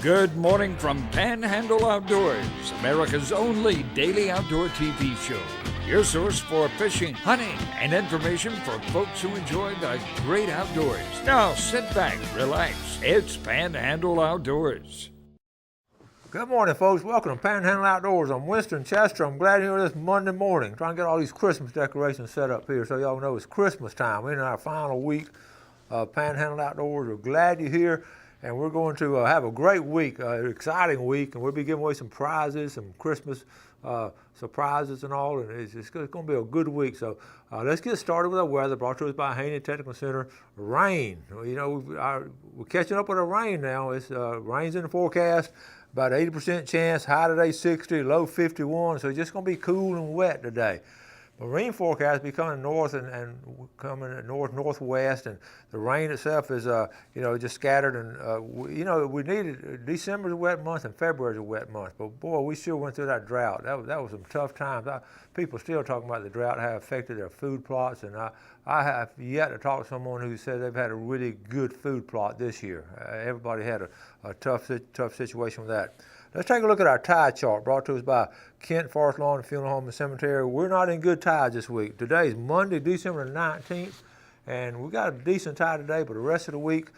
Good morning from Panhandle Outdoors, America's only daily outdoor TV show. Your source for fishing, hunting, and information for folks who enjoy the great outdoors. Now sit back, relax. It's Panhandle Outdoors. Good morning, folks. Welcome to Panhandle Outdoors. I'm Winston Chester. I'm glad you're here this Monday morning. Trying to get all these Christmas decorations set up here so y'all know it's Christmas time. We're in our final week of Panhandle Outdoors. We're glad you're here, and we're going to have a great week, an exciting week, and we'll be giving away some prizes, some Christmas surprises and all, and it's going to be a good week. So let's get started with our weather, brought to us by Haney Technical Center. Rain. You know, we're catching up with the rain now. It's rain's in the forecast. About 80% chance, high today 60, low 51, so it's just going to be cool and wet today. Marine forecast be coming north and coming northwest, and the rain itself is just scattered. And we needed December's a wet month and February's a wet month, but boy, we sure went through that drought. That was some tough times. People still talking about the drought, how it affected their food plots, and I have yet to talk to someone who said they've had a really good food plot this year. Everybody had a tough situation with that. Let's take a look at our tide chart brought to us by Kent Forest Lawn and Funeral Home and Cemetery. We're not in good tides this week. Today is Monday, December 19th, and we got a decent tide today, but the rest of the week,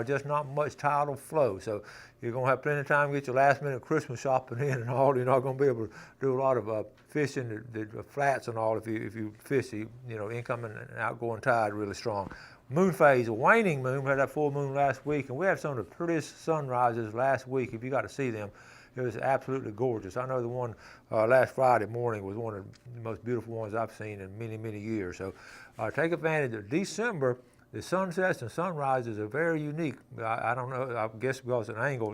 just not much tidal flow. So you're going to have plenty of time to get your last minute Christmas shopping in and all. You're not going to be able to do a lot of fishing, the flats and all if you fish, incoming and outgoing tide really strong. Moon phase, a waning moon. We had that full moon last week, and we had some of the prettiest sunrises last week. If you got to see them, it was absolutely gorgeous. I know the one last Friday morning was one of the most beautiful ones I've seen in many, many years. So take advantage of December. The sunsets and sunrises are very unique. I don't know, I guess because it's an angle.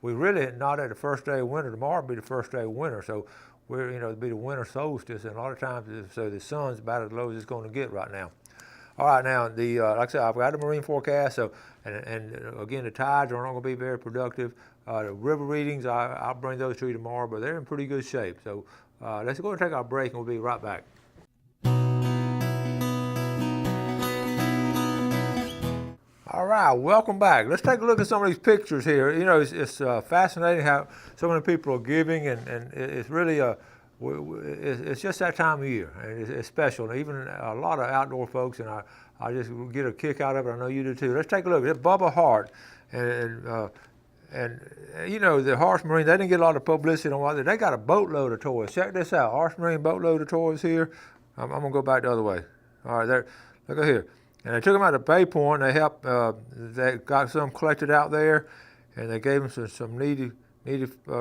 We really not at the first day of winter. Tomorrow will be the first day of winter. So it'll be the winter solstice, and a lot of times, so the sun's about as low as it's going to get right now. All right, now like I said, I've got a marine forecast. So, and again, the tides are not going to be very productive. The river readings, I'll bring those to you tomorrow, but they're in pretty good shape. So let's go and take our break, and we'll be right back. All right, welcome back. Let's take a look at some of these pictures here. It's fascinating how so many people are giving, and it's really it's just that time of year, and it's special. And even a lot of outdoor folks, and I just get a kick out of it. I know you do too. Let's take a look at Bubba Hart, and the Harsh Marine, they didn't get a lot of publicity on what they got a boatload of toys. Check this out, Harsh Marine boatload of toys here. I'm gonna go back the other way. All right, there, look at here. And they took them out to Bay Point. They helped. They got some collected out there, and they gave them some needy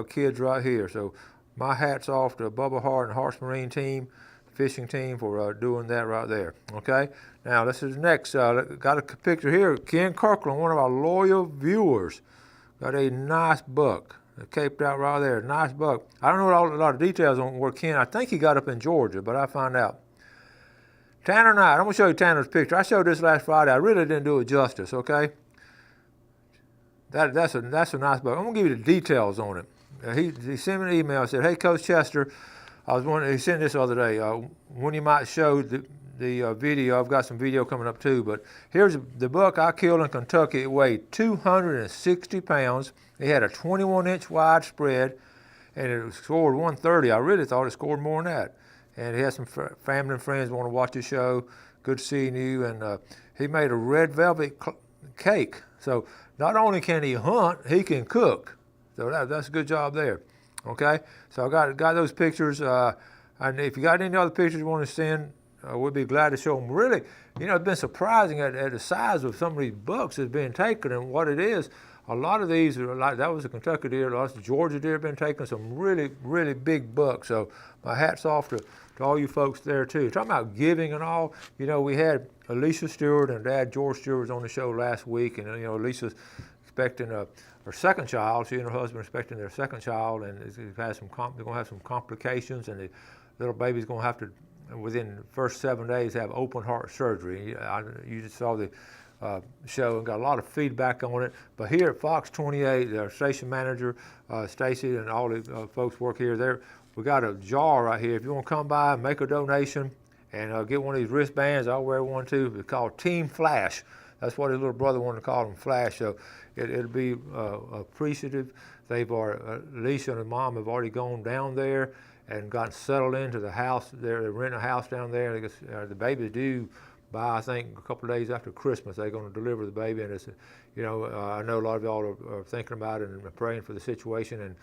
kids right here. So my hat's off to Bubba Hart and Harsh Marine team, fishing team, for doing that right there. Okay. Now this is next. Got a picture here. Ken Kirkland, one of our loyal viewers, got a nice buck. Caped out right there. Nice buck. I don't know a lot of details on where Ken. I think he got up in Georgia, but I'll find out. Tanner Knight, I'm going to show you Tanner's picture. I showed this last Friday. I really didn't do it justice, okay? That's a nice buck. I'm going to give you the details on it. He sent me an email. Said, hey, Coach Chester, he sent this the other day. When you might show the video, I've got some video coming up too, but here's the buck I killed in Kentucky. It weighed 260 pounds. He had a 21-inch wide spread, and it scored 130. I really thought it scored more than that. And he has some family and friends want to watch the show. Good seeing you. And he made a red velvet cake. So not only can he hunt, he can cook. So that's a good job there. Okay. So I got those pictures. And if you got any other pictures you want to send, we'd be glad to show them. Really, it's been surprising at the size of some of these bucks that's been taken and what it is. A lot of these are like, that was a Kentucky deer, lots of Georgia deer have been taking, some really, really big bucks. So my hat's off to all you folks there too. Talking about giving and all, we had Alicia Stewart and Dad George Stewart was on the show last week, and Alicia's expecting her second child. She and her husband are expecting their second child, and they're going to have some complications, and the little baby's going to have to, within the first 7 days, have open heart surgery. You just saw the show and got a lot of feedback on it. But here at Fox 28, our station manager, Stacy, and all the folks work here, we got a jar right here. If you want to come by and make a donation and get one of these wristbands, I'll wear one too. It's called Team Flash. That's what his little brother wanted to call him, Flash. So it'll be appreciative. Alicia and his mom have already gone down there and gotten settled into the house. They're renting a house down there. The baby's due by, I think, a couple of days after Christmas. They're going to deliver the baby, and it's, I know a lot of y'all are thinking about it and praying for the situation.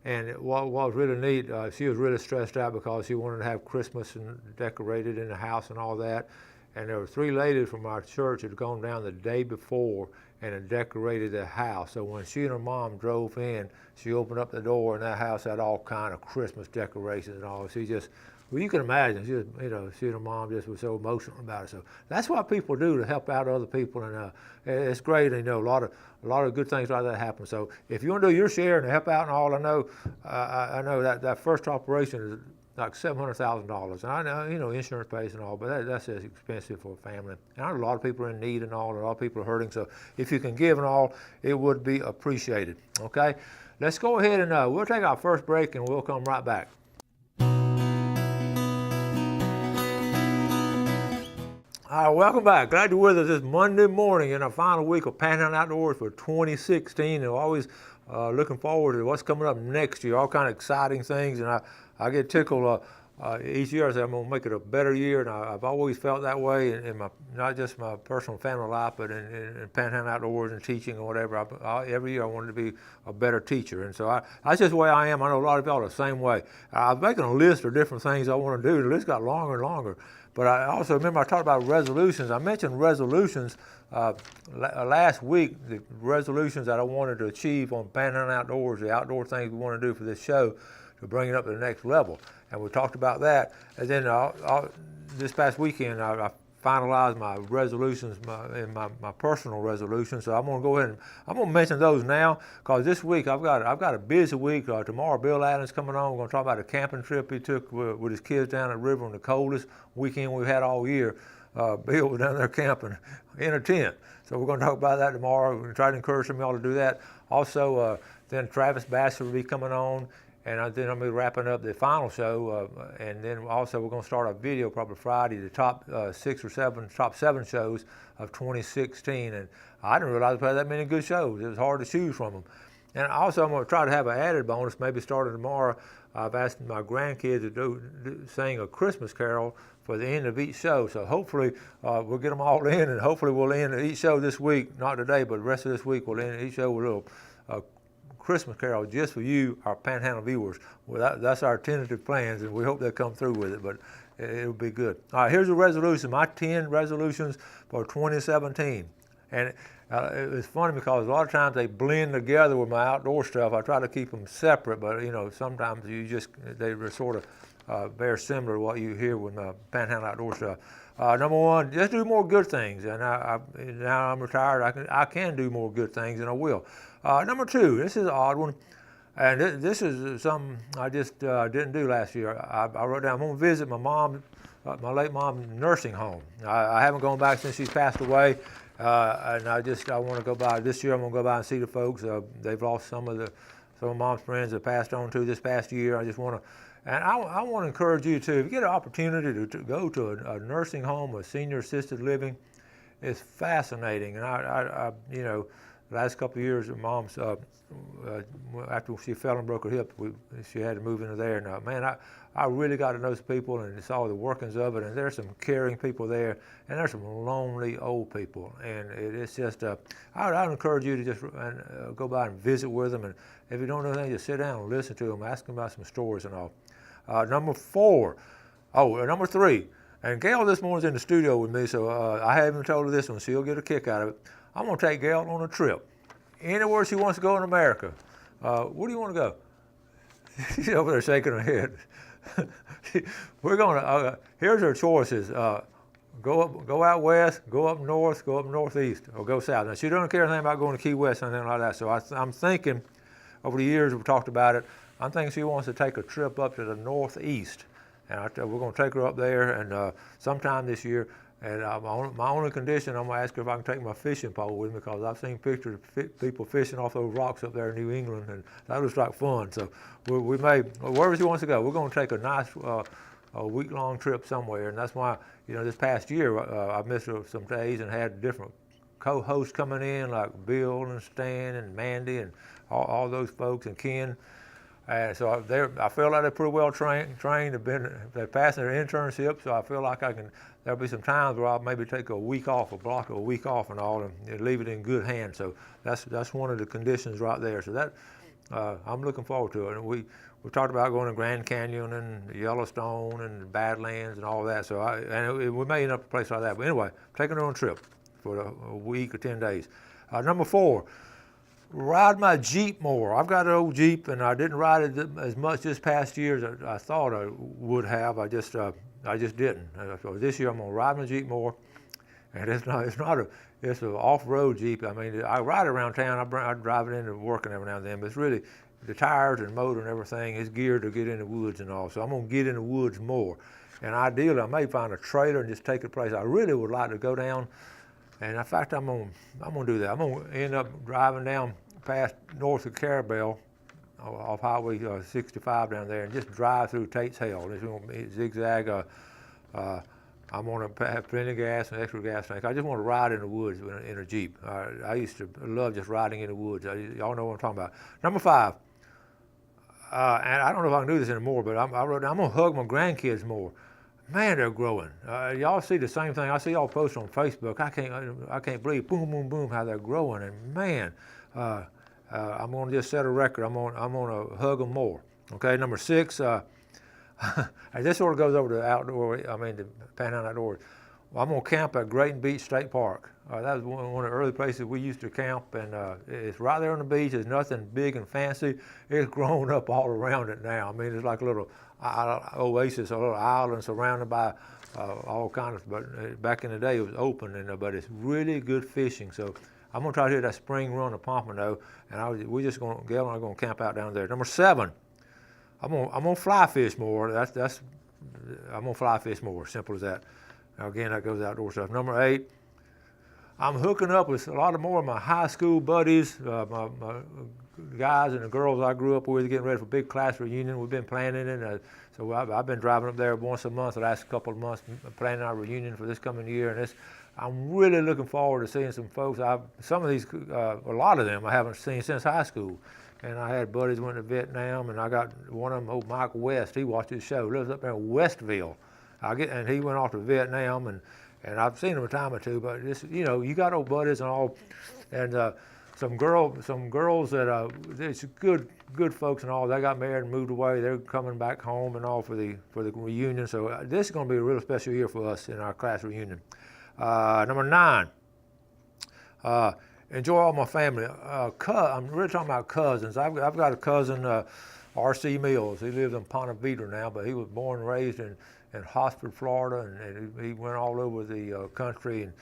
And what was really neat, she was really stressed out because she wanted to have Christmas and decorated in the house and all that. And there were 3 ladies from our church that had gone down the day before and had decorated the house. So when she and her mom drove in, she opened up the door, and that house had all kind of Christmas decorations and all. She just, well, you can imagine, she and her mom just was so emotional about it. So that's what people do to help out other people, and it's great. And, a lot of good things like that happen. So if you want to do your share and help out and all, I know that first operation is like $700,000, and I know, insurance pays and all, but that's just expensive for a family. And I know a lot of people are in need and all, and a lot of people are hurting. So if you can give and all, it would be appreciated. Okay, let's go ahead and we'll take our first break, and we'll come right back. All right, welcome back. Glad you're with us this Monday morning in our final week of Panhandle Outdoors for 2016. And we're always looking forward to what's coming up next year, all kind of exciting things. And I get tickled each year. I say I'm going to make it a better year, and I've always felt that way in my, not just my personal family life, but in Panhandle Outdoors and teaching or whatever. Every year I wanted to be a better teacher, and so that's just the way I am. I know a lot of y'all are the same way. I'm making a list of different things I want to do. The list got longer and longer. But I also remember I talked about resolutions. I mentioned resolutions last week, the resolutions that I wanted to achieve on Panhandle Outdoors, the outdoor things we want to do for this show to bring it up to the next level. And we talked about that. And then this past weekend, I finalized my resolutions, my personal resolutions. So I'm going to go ahead and I'm going to mention those now, because this week I've got a busy week. Tomorrow Bill Adams coming on. We're going to talk about a camping trip he took with his kids down the river on the coldest weekend we've had all year. Bill was down there camping in a tent. So we're going to talk about that tomorrow. We're going to try to encourage some of y'all to do that. Also, then Travis Bassett will be coming on. And then I'll be wrapping up the final show, and then also we're going to start a video probably Friday, the top 7 shows of 2016. And I didn't realize we had that many good shows. It was hard to choose from them. And also I'm going to try to have an added bonus, maybe starting tomorrow. I've asked my grandkids to sing a Christmas carol for the end of each show. So hopefully we'll get them all in, and hopefully we'll end each show this week, not today, but the rest of this week we'll end each show with a little Christmas carol just for you, our Panhandle viewers. Well, that's our tentative plans, and we hope they'll come through with it, but it'll be good. All right, here's the resolution, my 10 resolutions for 2017. And it's funny because a lot of times they blend together with my outdoor stuff. I try to keep them separate, but sometimes they're sort of very similar to what you hear with my Panhandle outdoor stuff. Number 1, just do more good things. And now I'm retired, I can do more good things, and I will. Number 2, this is an odd one, and this is something I just didn't do last year. I wrote down, I'm going to visit my mom, my late mom's nursing home. I haven't gone back since she's passed away, and I want to go by. This year I'm going to go by and see the folks. They've lost some of mom's friends that passed on to this past year. I just want to. And I want to encourage you, too, if you get an opportunity to go to a nursing home, a senior assisted living, it's fascinating. And the last couple of years, Mom's, after she fell and broke her hip, she had to move into there. Now, man, I really got to know some people and saw the workings of it. And there's some caring people there, and there's some lonely old people. And it's just, I'd encourage you to just go by and visit with them. And if you don't know anything, just sit down and listen to them, ask them about some stories and all. Number 3, and Gail this morning's in the studio with me, so I haven't told her this one. She'll get a kick out of it. I'm going to take Gail on a trip. Anywhere she wants to go in America. Where do you want to go? She's over there shaking her head. We're going to, here's her choices. Go out west, go up north, go up northeast, or go south. Now, she doesn't care anything about going to Key West or anything like that, so I'm thinking, over the years we've talked about it, I'm thinking she wants to take a trip up to the northeast. And we're going to take her up there and sometime this year. And my only condition, I'm going to ask her if I can take my fishing pole with me, because I've seen pictures of people fishing off those rocks up there in New England, and that looks like fun. So we may, wherever she wants to go, we're going to take a nice a week-long trip somewhere. And that's why, this past year I missed her some days and had different co-hosts coming in like Bill and Stan and Mandy and all those folks and Ken. And so I feel like they're pretty well trained. They're passing their internship, so I feel like there'll be some times where I'll maybe take a week off, block a week off and all, and leave it in good hands. So that's one of the conditions right there. So that I'm looking forward to it. And we talked about going to Grand Canyon and Yellowstone and Badlands and all that. So we may end up a place like that. But anyway, taking it on a trip for a week or 10 days. Number 4. Ride my Jeep more. I've got an old Jeep, and I didn't ride it as much this past year as I thought I would have. I just didn't. So this year I'm gonna ride my Jeep more, and it's an off-road Jeep. I mean, I ride around town. I drive it into work and every now and then, but it's really the tires and motor and everything is geared to get in the woods and all. So I'm gonna get in the woods more, and ideally I may find a trailer and just take it a place I really would like to go down. And in fact, I'm gonna do that. I'm gonna end up driving down past north of Carabel off Highway 65 down there and just drive through Tate's Hell. It's gonna be zigzag. I'm gonna have plenty of gas and extra gas tank. I just want to ride in the woods in a Jeep. I used to love just riding in the woods. Y'all know what I'm talking about. Number 5. And I don't know if I can do this anymore, but I'm gonna hug my grandkids more. Man, they're growing. Y'all see the same thing. I see y'all post on Facebook. I can't believe boom, boom, boom how they're growing. And man, I'm gonna just set a record. I'm gonna hug them more. Okay, number 6. And this sort of goes over to the Panhandle Outdoors. Well, I'm gonna camp at Grayton Beach State Park. That was one of the early places we used to camp, and it's right there on the beach. There's nothing big and fancy. It's grown up all around it now. I mean, it's like a little oasis, a little island surrounded by all kinds of. But back in the day, it was open, but it's really good fishing. So I'm gonna try to hit that spring run to Pompano, and Gail and I are gonna camp out down there. Number 7, I'm gonna fly fish more. I'm gonna fly fish more. Simple as that. Now again, that goes outdoor stuff. Number 8, I'm hooking up with a lot more of my high school buddies, my guys and the girls I grew up with, getting ready for a big class reunion. We've been planning it, so I've been driving up there once a month the last couple of months, planning our reunion for this coming year. And I'm really looking forward to seeing some folks. A lot of them I haven't seen since high school. And I had buddies went to Vietnam, and I got one of them, old Mike West. He watched his show, lives up there in Westville. And he went off to Vietnam, and I've seen him a time or two. But you got old buddies and all, and some girls that it's good folks and all. They got married and moved away. They're coming back home and all for the reunion. So this is going to be a real special year for us in our class reunion. Number 9. Enjoy all my family. I'm really talking about cousins. I've got a cousin, R.C. Mills. He lives in Ponte Vedra now, but he was born and raised in Hotspur, Florida, and he went all over the country and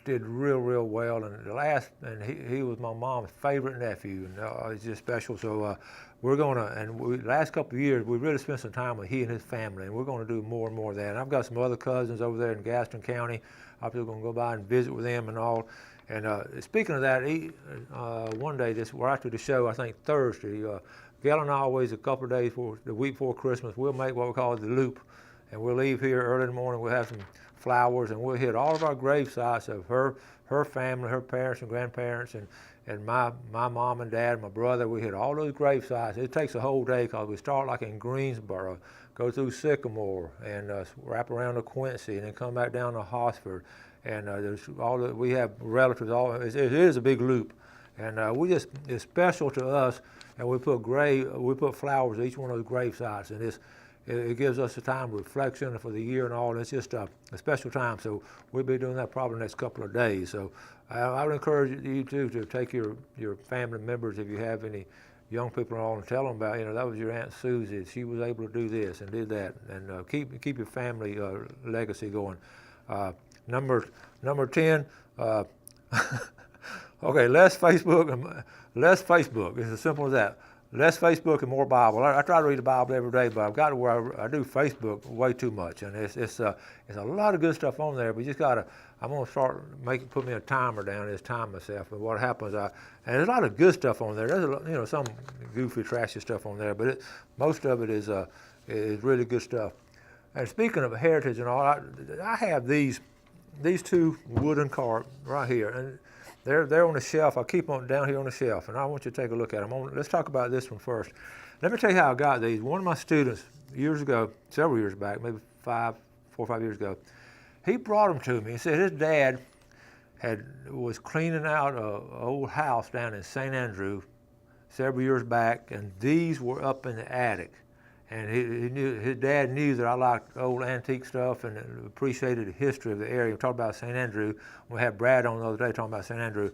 did real well. And he was my mom's favorite nephew, and he's just special. So last couple of years, we really spent some time with he and his family, and we're gonna do more and more of that. And I've got some other cousins over there in Gaston County. I'm just gonna go by and visit with them and all. And speaking of that, one day, we're after the show, I think Thursday, Gail and I always, a couple of days the week before Christmas, we'll make what we call the loop. And we'll leave here early in the morning, we'll have some flowers, and we'll hit all of our grave sites of her family, her parents and grandparents, and my mom and dad, my brother. We hit all those grave sites. It takes a whole day because we start like in Greensboro, go through Sycamore, and wrap around to Quincy, and then come back down to Hosford. And we have relatives. It is a big loop, and it's special to us. And we put flowers at each one of those grave sites, and it gives us a time of reflection for the year and all. And it's just a special time. So we'll be doing that probably the next couple of days. So I would encourage you too to take your family members, if you have any young people on, and tell them about, that was your Aunt Susie. She was able to do this and did that, and keep your family legacy going. Number 10. Okay, less Facebook. It's as simple as that. Less Facebook and more Bible. I try to read the Bible every day, but I've got to where I do Facebook way too much, and it's a lot of good stuff on there. But you just gotta. I'm gonna start put me a timer down. Just time myself. And what happens? And there's a lot of good stuff on there. There's some goofy, trashy stuff on there, but most of it is really good stuff. And speaking of heritage and all, I have these 2 wooden carts right here, and They're on the shelf. I keep them down here on the shelf, and I want you to take a look at them. Let's talk about this one first. Let me tell you how I got these. One of my students years ago, several years back, maybe 4 or 5 years ago, he brought them to me. He said his dad was cleaning out an old house down in St. Andrew several years back, and these were up in the attic. And his dad knew that I liked old antique stuff and appreciated the history of the area. We talked about St. Andrew. We had Brad on the other day talking about St. Andrew.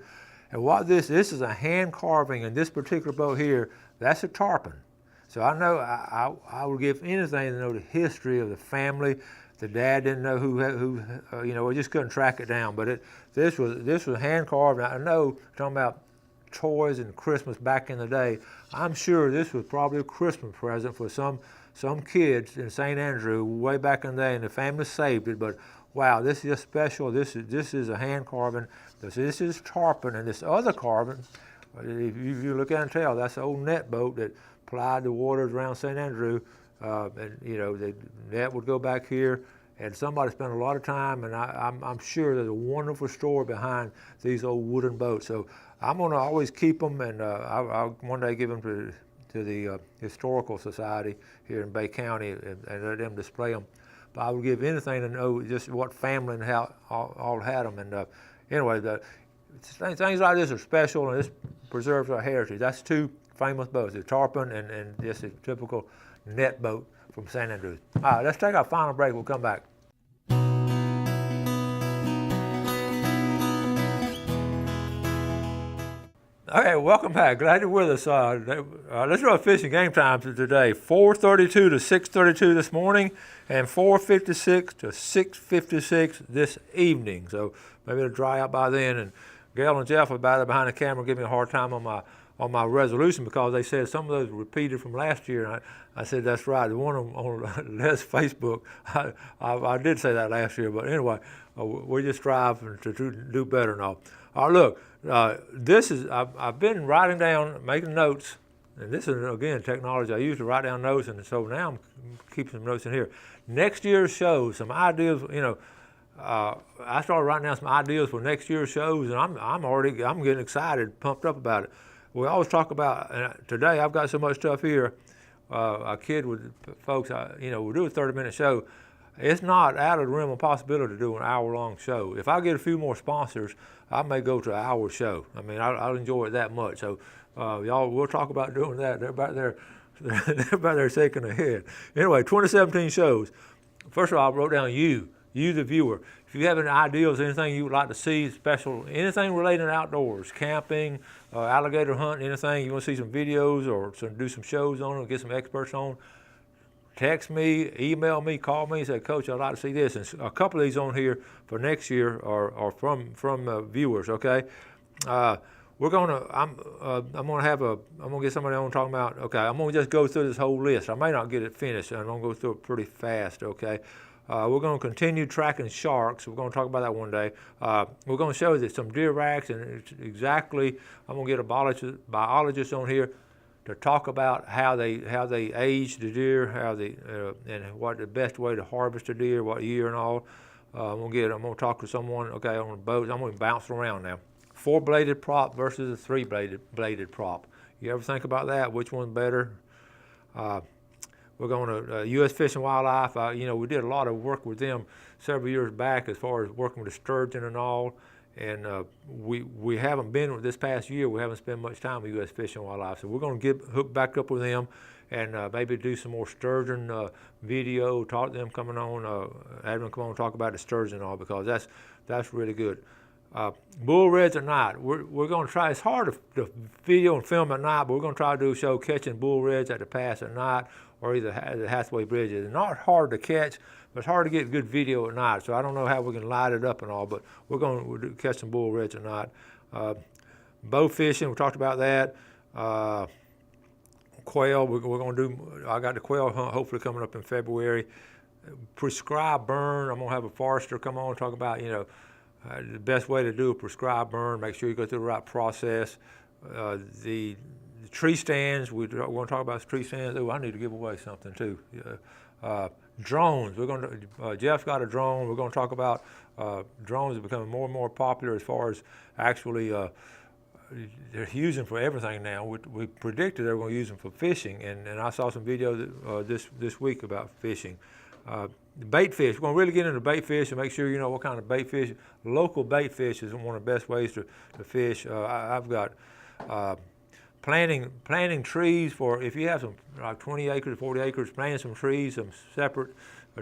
And what this is a hand carving, and this particular boat here, that's a tarpon. So I know I would give anything to know the history of the family. The dad didn't know who we just couldn't track it down. But this was hand carved. I know, talking about toys and Christmas back in the day, I'm sure this was probably a Christmas present for some kids in St. Andrew way back in the day, and the family saved it. But wow, this is just special. This is a hand carving. This is tarpon, and this other carving, if you look at it and tell, that's an old net boat that plied the waters around St. Andrew, and the net would go back here. And somebody spent a lot of time, and I'm sure there's a wonderful story behind these old wooden boats. So I'm going to always keep them, and I'll one day give them to the Historical Society here in Bay County and let them display them. But I would give anything to know just what family and how all had them. And anyway, things like this are special, and this preserves our heritage. That's two famous boats, the tarpon and just a typical net boat from St. Andrews. All right, let's take our final break. We'll come back. Okay, welcome back. Glad you're with us. Let's do a fishing game time today. 4:32 to 6:32 this morning, and 4:56 to 6:56 this evening. So maybe it'll dry out by then. And Gail and Jeff are behind the camera giving me a hard time on my resolution because they said some of those repeated from last year. And I said that's right. The one on Les Facebook, I did say that last year. But anyway, we just strive to do better and all. All right, look. I've been writing down, making notes, and this is, again, technology I use to write down notes, and so now I'm keeping some notes in here. Next year's shows, some ideas, I started writing down some ideas for next year's shows, and I'm getting excited, pumped up about it. We always talk about, today I've got so much stuff here, I kid with folks, we do a 30-minute show. It's not out of the realm of possibility to do an hour-long show. If I get a few more sponsors, I may go to an hour show. I mean, I'll enjoy it that much. So, y'all, we'll talk about doing that. They're about there shaking their head. Anyway, 2017 shows. First of all, I wrote down you the viewer. If you have any ideas, anything you would like to see, special, anything related to outdoors, camping, alligator hunting, anything, you want to see some videos or do some shows on it, get some experts on, text me, email me, call me, and say, Coach, I'd like to see this. And a couple of these on here for next year are from viewers. Okay, I'm gonna get somebody on talking about. Okay, I'm gonna just go through this whole list. I may not get it finished, and I'm gonna go through it pretty fast. Okay, we're gonna continue tracking sharks. We're gonna talk about that one day. We're gonna show you some deer racks, and exactly. I'm gonna get a biologist on here to talk about how they age the deer, and what the best way to harvest a deer, what year and all. I'm gonna talk to someone. Okay, on the boat. I'm gonna bounce around now. 4-bladed prop versus a 3-bladed prop. You ever think about that? Which one's better? We're going to U.S. Fish and Wildlife. We did a lot of work with them several years back as far as working with the sturgeon and all. And we haven't been this past year. We haven't spent much time with U.S. Fish and Wildlife, so we're going to hook back up with them and maybe do some more sturgeon video. Talk to them coming on, have them come on and talk about the sturgeon and all, because that's really good. Bull reds at night. We're going to try. It's hard to video and film at night, but we're going to try to do a show catching bull reds at the pass at night or either the Hathaway Bridge. It's not hard to catch, but it's hard to get good video at night. So I don't know how we can light it up and all, but we'll catch some bull reds at night. Bow fishing, we talked about that. Quail, we're going to do. I got the quail hunt hopefully coming up in February. Prescribed burn. I'm going to have a forester come on and talk about the best way to do a prescribed burn. Make sure you go through the right process. The tree stands. We're going to talk about tree stands. Oh, I need to give away something too. drones. We're going to Jeff's got a drone. We're going to talk about drones are becoming more and more popular as far as actually they're using for everything now. We predicted they were going to use them for fishing, and I saw some videos this week about fishing. Bait fish. We're going to really get into bait fish and make sure you know what kind of bait fish. Local bait fish is one of the best ways to fish. I've got planting trees for if you have some like 20 acres, 40 acres, planting some trees, some separate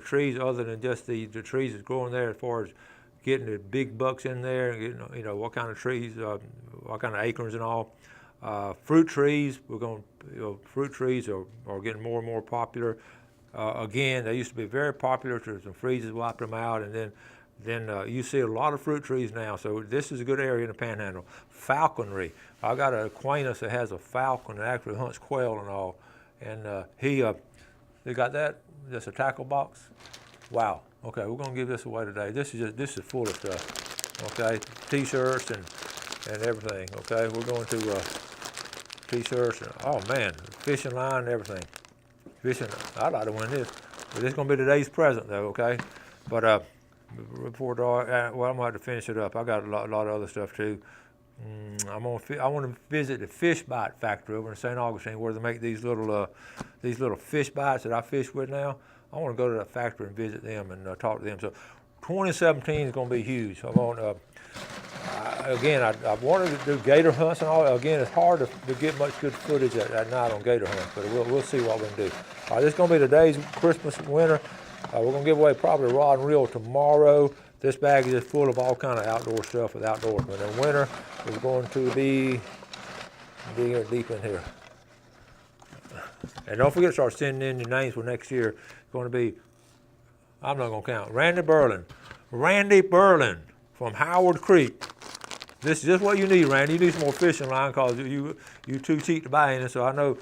trees other than just the trees that's growing there as far as getting the big bucks in there and getting, you know, what kind of trees, what kind of acorns and all. Fruit trees, fruit trees are getting more and more popular. Again, they used to be very popular till some freezes wiped them out, and then you see a lot of fruit trees now. So this is a good area in the Panhandle. Falconry. I got an acquaintance that has a falcon that actually hunts quail and all, and they got that. Just a tackle box. Wow. Okay, we're gonna give this away today. This is full of stuff. Okay, t-shirts and everything. Okay, we're going to t-shirts. And, oh man, fishing line and everything. Fishing. I'd like to win this. But this is gonna be today's present though. Okay, but before dark, well, I'm gonna have to finish it up. I got a lot of other stuff too. I want to visit the fish bite factory over in St. Augustine where they make these little fish bites that I fish with now. I want to go to that factory and visit them and talk to them. So 2017 is going to be huge. I want I wanted to do gator hunts and all. Again, it's hard to get much good footage at night on gator hunts, but we'll see what we can do. All right, this is going to be today's Christmas winner. We're going to give away probably a rod and reel tomorrow. This bag is just full of all kind of outdoor stuff with outdoorsmen. The winner is going to be deep in here. And don't forget to start sending in your names for next year. It's going to be, I'm not going to count, Randy Berlin from Howard Creek. This is just what you need, Randy. You need some more fishing line because you too cheap to buy any, so I know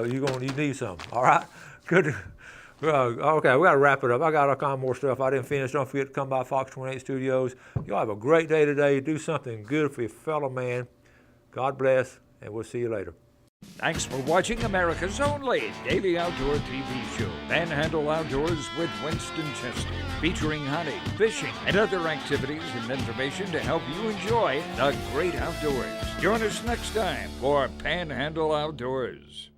you need some. All right? Good. Okay, we got to wrap it up. I got all kind of more stuff I didn't finish. Don't forget to come by Fox 28 Studios. Y'all have a great day today. Do something good for your fellow man. God bless, and we'll see you later. Thanks for watching America's only daily outdoor TV show, Panhandle Outdoors with Winston Chester, featuring hunting, fishing, and other activities and information to help you enjoy the great outdoors. Join us next time for Panhandle Outdoors.